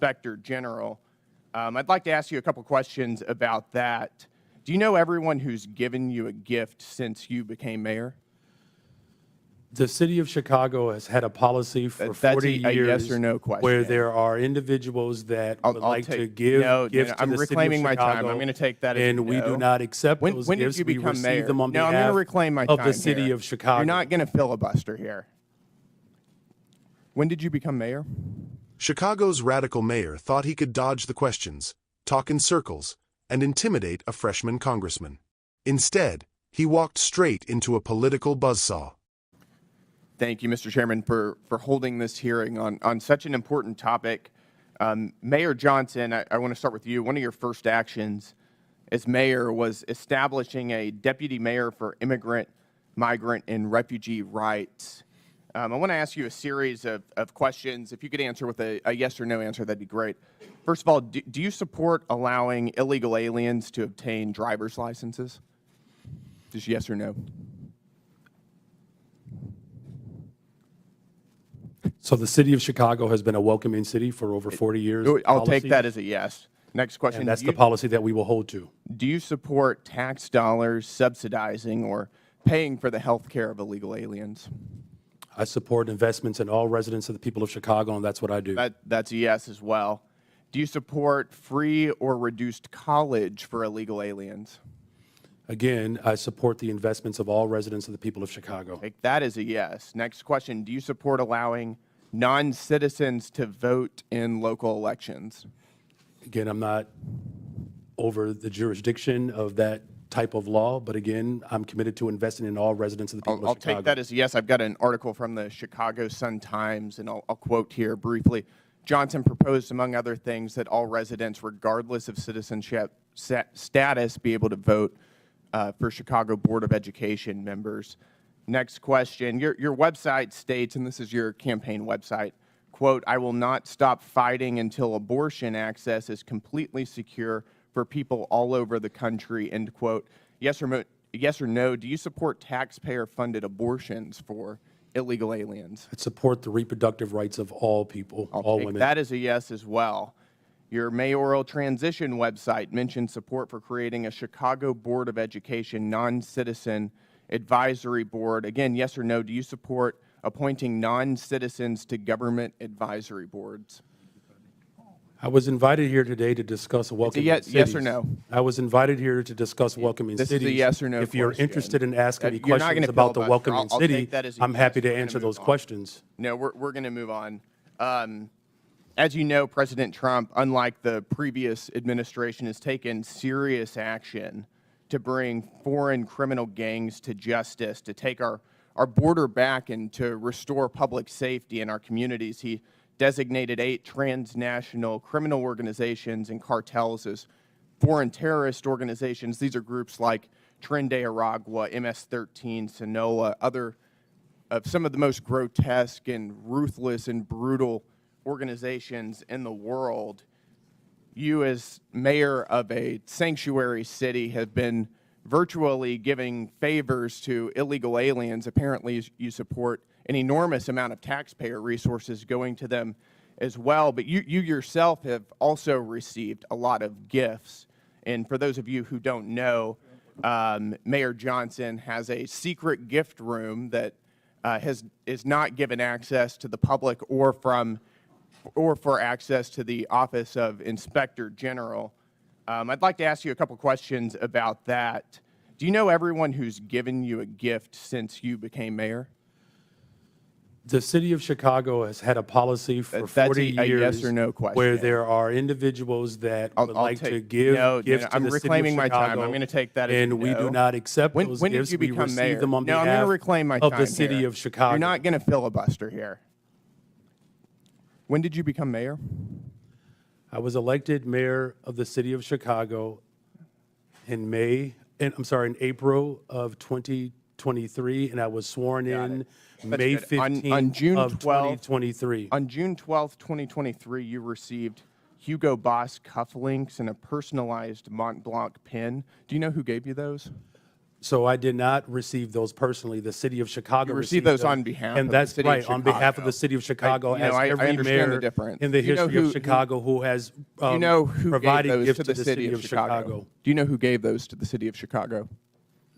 Inspector General. I'd like to ask you a couple questions about that. Do you know everyone who's given you a gift since you became mayor? The city of Chicago has had a policy for That's 40 a years yes or no question. where there are individuals that would like to take give no, gifts to I'm the city of reclaiming my Chicago. time. I'm going to take that as and we no. do not accept those When gifts. did you We become receive mayor? them on No, I'm going to behalf reclaim my of time the city here. of Chicago. You're not going to filibuster here. When did you become mayor? Chicago's radical mayor thought he could dodge the questions, talk in circles, and intimidate a freshman congressman. Instead, he walked straight into a political buzzsaw. Thank you, Mr. Chairman, for holding this hearing on such an important topic. Mayor Johnson, I want to start with you. One of your first actions as mayor was establishing a deputy mayor for immigrant, migrant, and refugee rights. I want to ask you a series of questions. If you could answer with a yes or no answer, that'd be great. First of all, do you support allowing illegal aliens to obtain driver's licenses? Just yes or no? So the city of Chicago has been a welcoming city for over 40 years. I'll take that as a yes. Next question. And that's the policy that we will hold to. Do you support tax dollars subsidizing or paying for the health care of illegal aliens? I support investments in all residents of the people of Chicago, and that's what I do. That's a yes as well. Do you support free or reduced college for illegal aliens? Again, I support the investments of all residents of the people of Chicago. Take that as a yes. Next question. Do you support allowing non-citizens to vote in local elections? Again, I'm not over the jurisdiction of that type of law, but again, I'm committed to investing in all residents of the people of Chicago. I'll take that as a yes. I've got an article from the Chicago Sun-Times, and I'll quote here briefly. Johnson proposed, among other things, that all residents, regardless of citizenship status, be able to vote for Chicago Board of Education members. Next question. Your website states, and this is your campaign website, quote, "I will not stop fighting until abortion access is completely secure for people all over the country," end quote. Yes or no, do you support taxpayer-funded abortions for illegal aliens? I support the reproductive rights of all people, all women. That is a yes as well. Your mayoral transition website mentioned support for creating a Chicago Board of Education non-citizen advisory board. Again, yes or no, do you support appointing non-citizens to government advisory boards? I was invited here today to discuss welcoming cities. Yes or no? I was invited here to discuss welcoming cities. This is a yes or no If you're question. interested in asking me You're not questions gonna about the filibuster. welcoming I'll city, take that as a I'm yes. happy to We're gonna answer move those on. questions. No, we're going to move on. As you know, President Trump, unlike the previous administration, has taken serious action to bring foreign criminal gangs to justice, to take our border back and to restore public safety in our communities. He designated 8 transnational criminal organizations and cartels as foreign terrorist organizations. These are groups like Tren de Aragua, MS-13, Sinaloa, other of some of the most grotesque and ruthless and brutal organizations in the world. You, as mayor of a sanctuary city, have been virtually giving favors to illegal aliens. Apparently, you support an enormous amount of taxpayer resources going to them as well. But you yourself have also received a lot of gifts. And for those of you who don't know, Mayor Johnson has a secret gift room that is not given access to the public or for access to the Office of Inspector General. I'd like to ask you a couple questions about that. Do you know everyone who's given you a gift since you became mayor? The city of Chicago has had a policy for 40 a years yes or no question. where there are individuals that would like to give gifts to I'm the city of reclaiming my time. Chicago, I'm going to take that as and a we no. do not accept those When gifts. did you We become receive mayor? them on No, I'm going to behalf reclaim my of time the city here. of Chicago. You're not going to filibuster here. When did you become mayor? I was elected mayor of the city of Chicago in April of 2023, and I was sworn in May That's good. On 15th June of 12th 2023. On June 12th, 2023, you received Hugo Boss cufflinks and a personalized Mont Blanc pin. Do you know who gave you those? So I did not receive those personally. The city of Chicago You received those them, on behalf and of the that's city of right, on behalf of Chicago. the city of Chicago, I every understand the mayor difference. in the Do you know history of who- Chicago who has Do you know who gave provided those gifts to the city of Chicago? Do you know who gave those to the city of Chicago?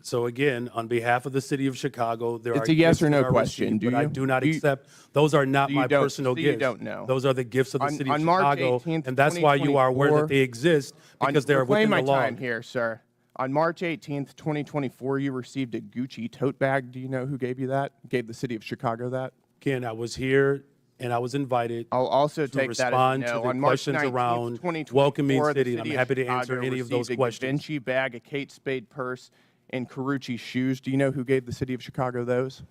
So again, on behalf of the city of Chicago, there It's are a yes gifts or no that are question. received, Do but I you? do not Do you- accept. Those are not you my don't- personal so you gifts. don't know. Those are the gifts of the city of On March Chicago, 18th, and that's why you are aware 2024 that they exist because they are reclaim within my the law. time here, sir. On March 18th, 2024, you received a Gucci tote bag. Do you know who gave you that? Gave the city of Chicago that? Again, I was here and I was invited I'll also to take that as respond you to know. the On March questions 19th, around 2024, welcoming the city, and I'm city of happy to answer Chicago any of those received a questions. Givenchy bag, a Kate Spade purse, and Carucci shoes. Do you know who gave the city of Chicago those?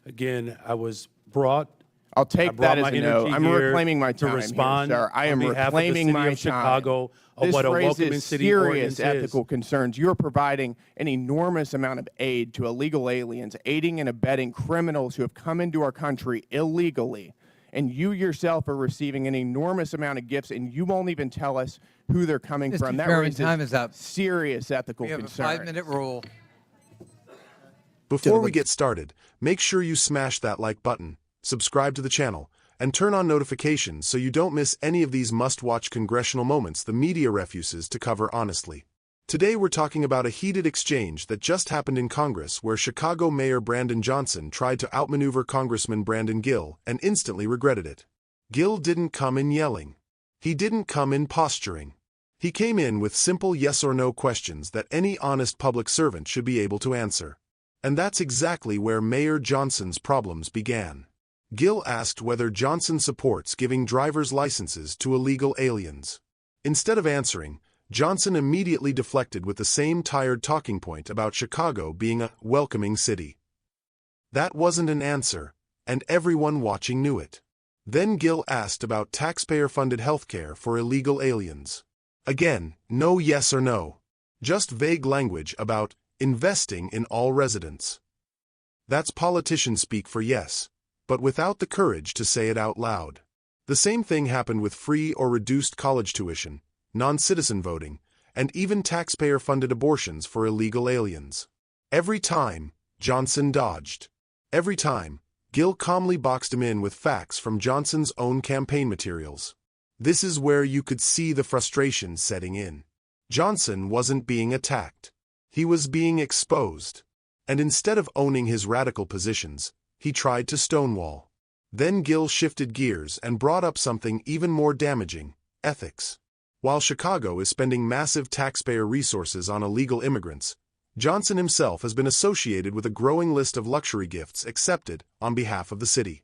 Again, I was brought. I'll I take brought that my as a no. energy I'm here reclaiming my time to respond here, sir. I on am behalf of the reclaiming city my of Chicago of This what a raises welcoming city serious ordinance ethical is. concerns. You're providing an enormous amount of aid to illegal aliens, aiding and abetting criminals who have come into our country illegally. And you yourself are receiving an enormous amount of gifts, and you won't even tell us who they're coming Mr. from. That Chairman, raises time is up. serious ethical We have a concerns. 5-minute rule. Before we get started, make sure you smash that like button, subscribe to the channel, and turn on notifications so you don't miss any of these must-watch congressional moments the media refuses to cover honestly. Today we're talking about a heated exchange that just happened in Congress where Chicago Mayor Brandon Johnson tried to outmaneuver Congressman Brandon Gill and instantly regretted it. Gill didn't come in yelling. He didn't come in posturing. He came in with simple yes or no questions that any honest public servant should be able to answer. And that's exactly where Mayor Johnson's problems began. Gill asked whether Johnson supports giving driver's licenses to illegal aliens. Instead of answering, Johnson immediately deflected with the same tired talking point about Chicago being a welcoming city. That wasn't an answer, and everyone watching knew it. Then Gill asked about taxpayer-funded health care for illegal aliens. Again, no yes or no. Just vague language about investing in all residents. That's politician speak for yes, but without the courage to say it out loud. The same thing happened with free or reduced college tuition, non-citizen voting, and even taxpayer-funded abortions for illegal aliens. Every time, Johnson dodged. Every time, Gill calmly boxed him in with facts from Johnson's own campaign materials. This is where you could see the frustration setting in. Johnson wasn't being attacked. He was being exposed. And instead of owning his radical positions, he tried to stonewall. Then Gill shifted gears and brought up something even more damaging: ethics. While Chicago is spending massive taxpayer resources on illegal immigrants, Johnson himself has been associated with a growing list of luxury gifts accepted on behalf of the city.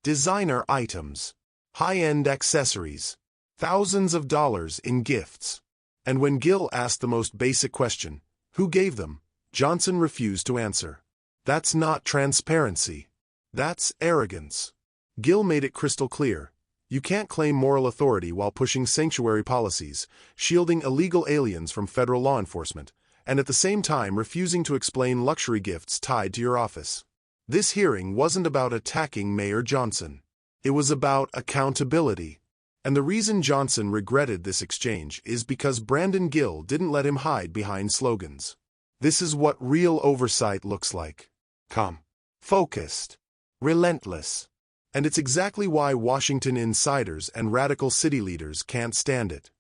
Designer items, high-end accessories, thousands of dollars in gifts. And when Gill asked the most basic question, who gave them, Johnson refused to answer. That's not transparency. That's arrogance. Gill made it crystal clear. You can't claim moral authority while pushing sanctuary policies, shielding illegal aliens from federal law enforcement, and at the same time refusing to explain luxury gifts tied to your office. This hearing wasn't about attacking Mayor Johnson. It was about accountability. And the reason Johnson regretted this exchange is because Brandon Gill didn't let him hide behind slogans. This is what real oversight looks like. Calm, focused, relentless. And it's exactly why Washington insiders and radical city leaders can't stand it.